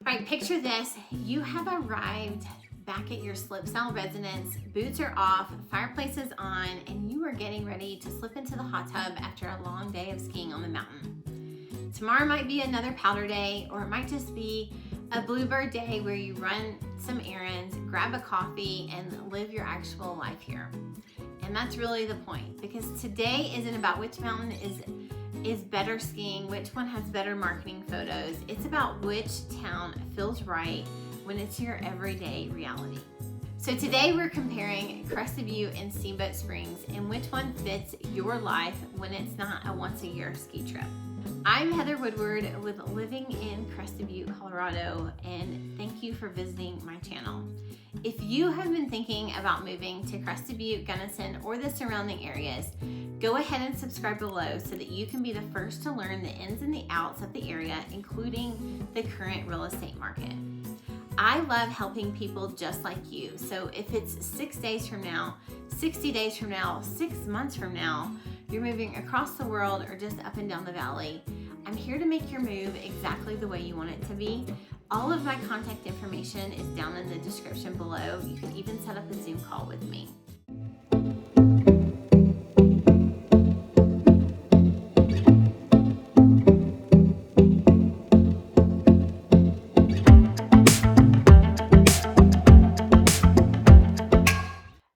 All right, picture this. You have arrived back at your slopestyle residence. Boots are off, fireplace is on, and you are getting ready to slip into the hot tub after a long day of skiing on the mountain. Tomorrow might be another powder day, or it might just be a bluebird day where you run some errands, grab a coffee, and live your actual life here. And that's really the point, because today isn't about which mountain is better skiing, which one has better marketing photos. It's about which town feels right when it's your everyday reality. So today we're comparing Crested Butte and Steamboat Springs and which one fits your life when it's not a once-a-year ski trip. I'm Heather Woodward with Living in Crested Butte, Colorado, and thank you for visiting my channel. If you have been thinking about moving to Crested Butte, Gunnison, or the surrounding areas, go ahead and subscribe below so that you can be the first to learn the ins and the outs of the area, including the current real estate market. I love helping people just like you. So if it's 6 days from now, 60 days from now, 6 months from now, you're moving across the world or just up and down the valley, I'm here to make your move exactly the way you want it to be. All of my contact information is down in the description below. You can even set up a Zoom call with me.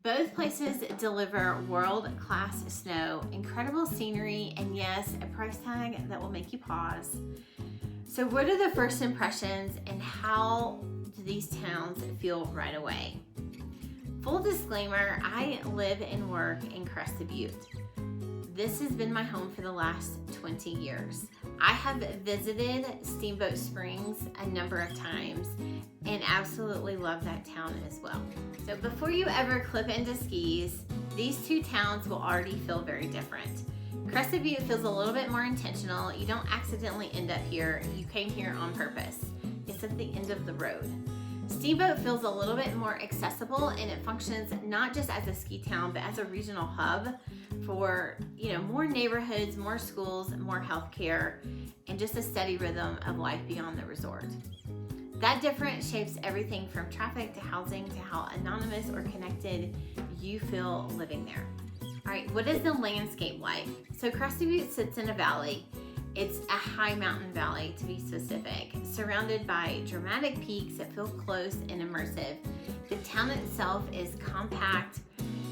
Both places deliver world-class snow, incredible scenery, and yes, a price tag that will make you pause. So what are the first impressions and how do these towns feel right away? Full disclaimer, I live and work in Crested Butte. This has been my home for the last 20 years. I have visited Steamboat Springs a number of times and absolutely love that town as well. So before you ever clip into skis, these two towns will already feel very different. Crested Butte feels a little bit more intentional. You don't accidentally end up here. You came here on purpose. It's at the end of the road. Steamboat feels a little bit more accessible, and it functions not just as a ski town, but as a regional hub for, more neighborhoods, more schools, more healthcare, and just a steady rhythm of life beyond the resort. That difference shapes everything from traffic to housing to how anonymous or connected you feel living there. All right, what is the landscape like? So Crested Butte sits in a valley. It's a high mountain valley, to be specific, surrounded by dramatic peaks that feel close and immersive. The town itself is compact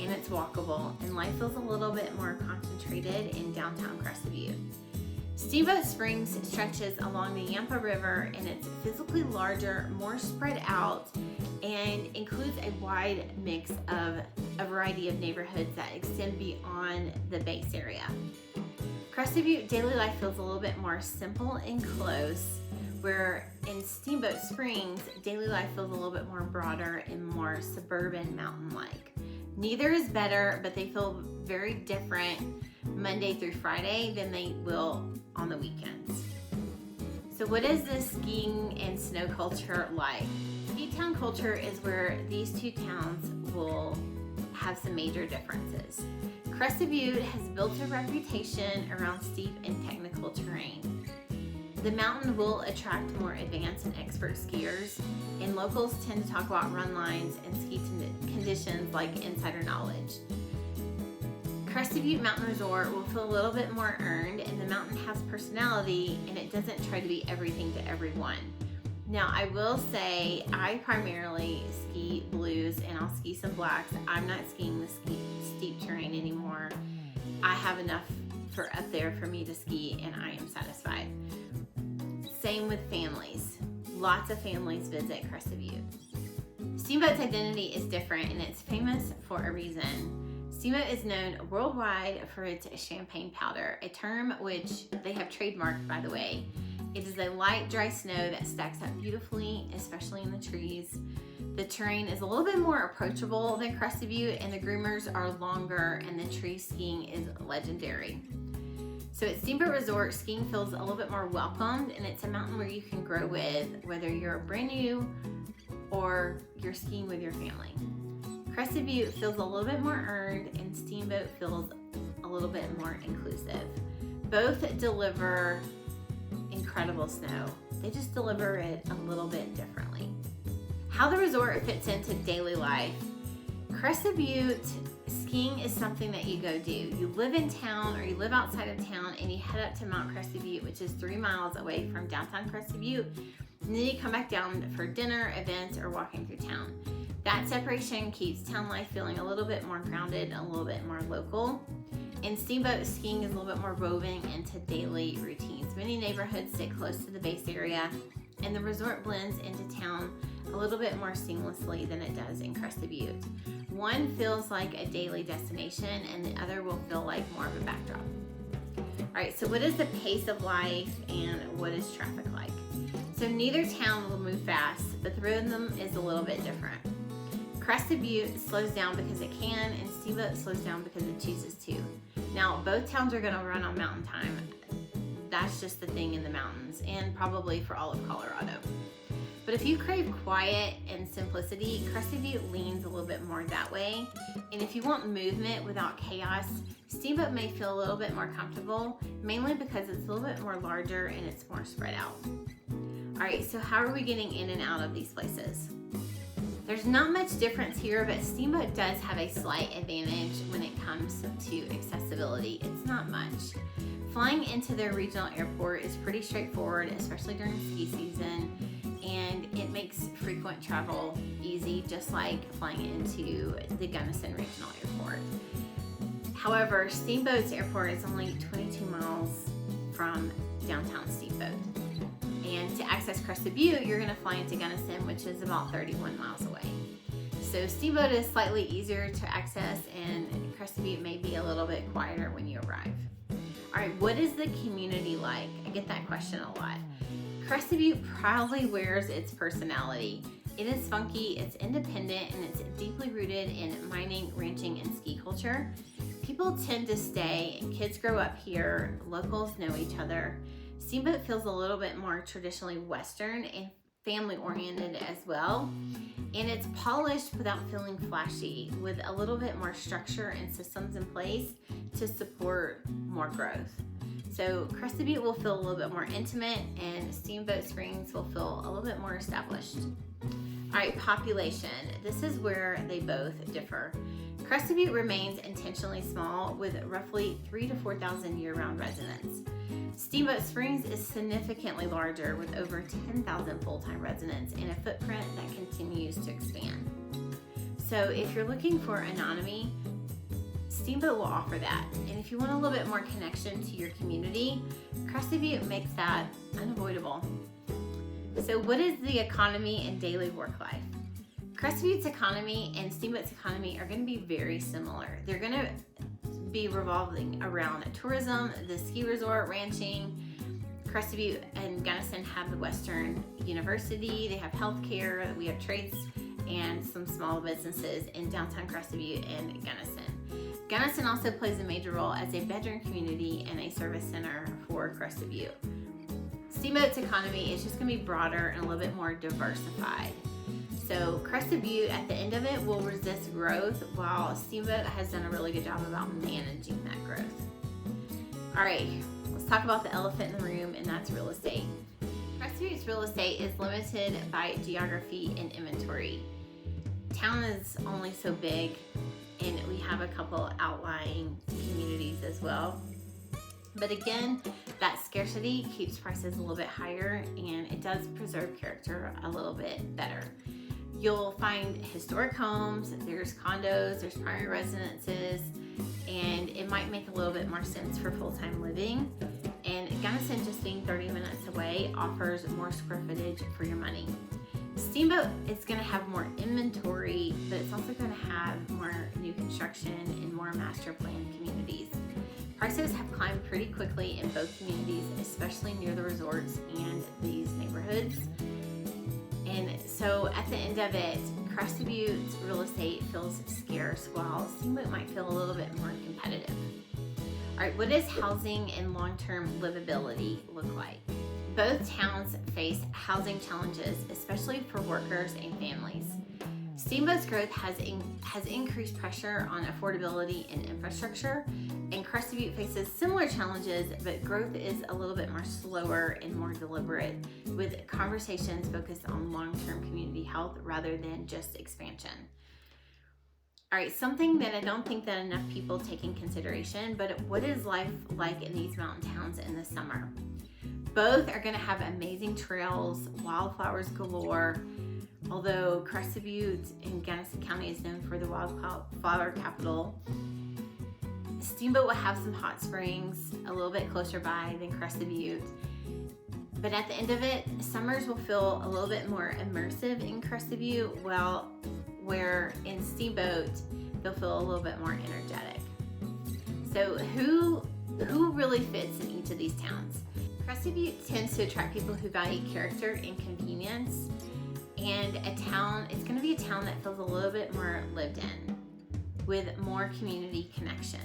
and it's walkable, and life feels a little bit more concentrated in downtown Crested Butte. Steamboat Springs stretches along the Yampa River, and it's physically larger, more spread out, and includes a wide mix of a variety of neighborhoods that extend beyond the base area. Crested Butte daily life feels a little bit more simple and close, where in Steamboat Springs, daily life feels a little bit more broader and more suburban mountain-like. Neither is better, but they feel very different Monday through Friday than they will on the weekends. So what is the skiing and snow culture like? Ski town culture is where these two towns will have some major differences. Crested Butte has built a reputation around steep and technical terrain. The mountain will attract more advanced and expert skiers, and locals tend to talk about run lines and ski conditions like insider knowledge. Crested Butte Mountain Resort will feel a little bit more earned, and the mountain has personality, and it doesn't try to be everything to everyone. Now, I will say I primarily ski blues, and I'll ski some blacks. I'm not skiing the steep terrain anymore. I have enough for up there for me to ski, and I am satisfied. Same with families. Lots of families visit Crested Butte. Steamboat's identity is different, and it's famous for a reason. Steamboat is known worldwide for its champagne powder, a term which they have trademarked, by the way. It is a light, dry snow that stacks up beautifully, especially in the trees. The terrain is a little bit more approachable than Crested Butte, and the groomers are longer, and the tree skiing is legendary. So at Steamboat Resort, skiing feels a little bit more welcomed, and it's a mountain where you can grow with, whether you're brand new or you're skiing with your family. Crested Butte feels a little bit more earned, and Steamboat feels a little bit more inclusive. Both deliver incredible snow. They just deliver it a little bit differently. How the resort fits into daily life. Crested Butte skiing is something that you go do. You live in town or you live outside of town and you head up to Mount Crested Butte, which is 3 miles away from downtown Crested Butte. And then you come back down for dinner, events, or walking through town. That separation keeps town life feeling a little bit more grounded and a little bit more local. And Steamboat skiing is a little bit more woven into daily routines. Many neighborhoods sit close to the base area, and the resort blends into town a little bit more seamlessly than it does in Crested Butte. One feels like a daily destination, and the other will feel like more of a backdrop. All right, so what is the pace of life and what is traffic like? So neither town will move fast, but the rhythm is a little bit different. Crested Butte slows down because it can, and Steamboat slows down because it chooses to. Now, both towns are gonna run on mountain time. That's just the thing in the mountains, and probably for all of Colorado. But if you crave quiet and simplicity, Crested Butte leans a little bit more that way. And if you want movement without chaos, Steamboat may feel a little bit more comfortable, mainly because it's a little bit more larger and it's more spread out. All right, so how are we getting in and out of these places? There's not much difference here, but Steamboat does have a slight advantage when it comes to accessibility. It's not much. Flying into their regional airport is pretty straightforward, especially during ski season, and it makes frequent travel easy, just like flying into the Gunnison Regional Airport. However, Steamboat's airport is only 22 miles from downtown Steamboat. And to access Crested Butte, you're gonna fly into Gunnison, which is about 31 miles away. So Steamboat is slightly easier to access, and Crested Butte may be a little bit quieter when you arrive. All right, what is the community like? I get that question a lot. Crested Butte proudly wears its personality. It is funky, it's independent, and it's deeply rooted in mining, ranching, and ski culture. People tend to stay, and kids grow up here. Locals know each other. Steamboat feels a little bit more traditionally Western and family-oriented as well. And it's polished without feeling flashy, with a little bit more structure and systems in place to support more growth. So Crested Butte will feel a little bit more intimate, and Steamboat Springs will feel a little bit more established. All right, population. This is where they both differ. Crested Butte remains intentionally small, with roughly 3,000 to 4,000 year-round residents. Steamboat Springs is significantly larger, with over 10,000 full-time residents and a footprint that continues to expand. So if you're looking for anonymity, Steamboat will offer that. And if you want a little bit more connection to your community, Crested Butte makes that unavoidable. So what is the economy and daily work life? Crested Butte's economy and Steamboat's economy are going to be very similar. They're going to be revolving around tourism, the ski resort, ranching. Crested Butte and Gunnison have the Western University. They have healthcare. We have trades and some small businesses in downtown Crested Butte and Gunnison. Gunnison also plays a major role as a bedroom community and a service center for Crested Butte. Steamboat's economy is just going to be broader and a little bit more diversified. So Crested Butte, at the end of it, will resist growth, while Steamboat has done a really good job about managing that growth. All right, let's talk about the elephant in the room, and that's real estate. Crested Butte's real estate is limited by geography and inventory. Town is only so big, and we have a couple outlying communities as well. But again, that scarcity keeps prices a little bit higher, and it does preserve character a little bit better. You'll find historic homes, there's condos, there's primary residences, and it might make a little bit more sense for full-time living. And Gunnison, just being 30 minutes away, offers more square footage for your money. Steamboat is going to have more inventory, but it's also going to have more new construction and more master plan communities. Prices have climbed pretty quickly in both communities, especially near the resorts and these neighborhoods. And so at the end of it, Crested Butte's real estate feels scarce, while Steamboat might feel a little bit more competitive. All right, what does housing and long-term livability look like? Both towns face housing challenges, especially for workers and families. Steamboat's growth has increased pressure on affordability and infrastructure, And Crested Butte faces similar challenges, but growth is a little bit more slower and more deliberate, with conversations focused on long-term community health rather than just expansion. All right, something that I don't think that enough people take in consideration, but what is life like in these mountain towns in the summer? Both are gonna have amazing trails, wildflowers galore, although Crested Butte in Gunnison County is known for the wildflower capital. Steamboat will have some hot springs a little bit closer by than Crested Butte. But at the end of it, summers will feel a little bit more immersive in Crested Butte, where in Steamboat, they'll feel a little bit more energetic. So who really fits in each of these towns? Crested Butte tends to attract people who value character and convenience, and it's gonna be a town that feels a little bit more lived in, with more community connection.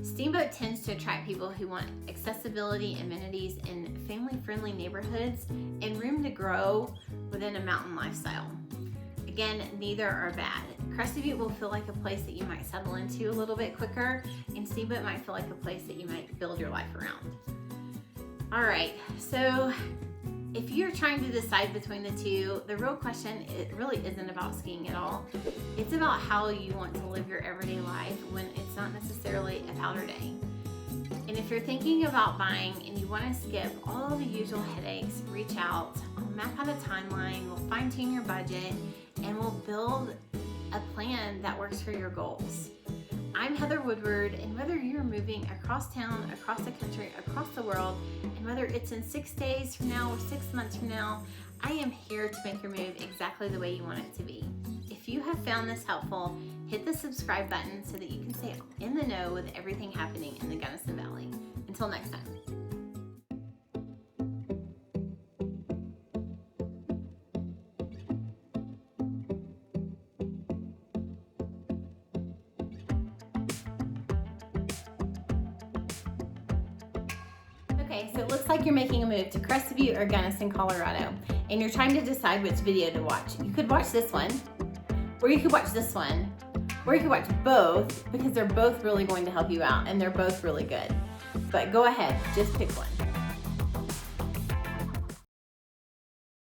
Steamboat tends to attract people who want accessibility, amenities, and family-friendly neighborhoods, and room to grow within a mountain lifestyle. Again, neither are bad. Crested Butte will feel like a place that you might settle into a little bit quicker, and Steamboat might feel like a place that you might build your life around. All right, so if you're trying to decide between the two, the real question, it really isn't about skiing at all. It's about how you want to live your everyday life when it's not necessarily a powder day. And if you're thinking about buying and you want to skip all the usual headaches, reach out. We'll map out a timeline, we'll fine tune your budget, and we'll build a plan that works for your goals. I'm Heather Woodward, and whether you're moving across town, across the country, across the world, and whether it's in 6 days from now or 6 months from now, I am here to make your move exactly the way you want it to be. If you have found this helpful, hit the subscribe button so that you can stay in the know with everything happening in the Gunnison Valley. Until next time. Okay, so it looks like you're making a move to Crested Butte or Gunnison, Colorado, and you're trying to decide which video to watch. You could watch this one, or you could watch this one, or you could watch both, because they're both really going to help you out, and they're both really good. But go ahead, just pick one.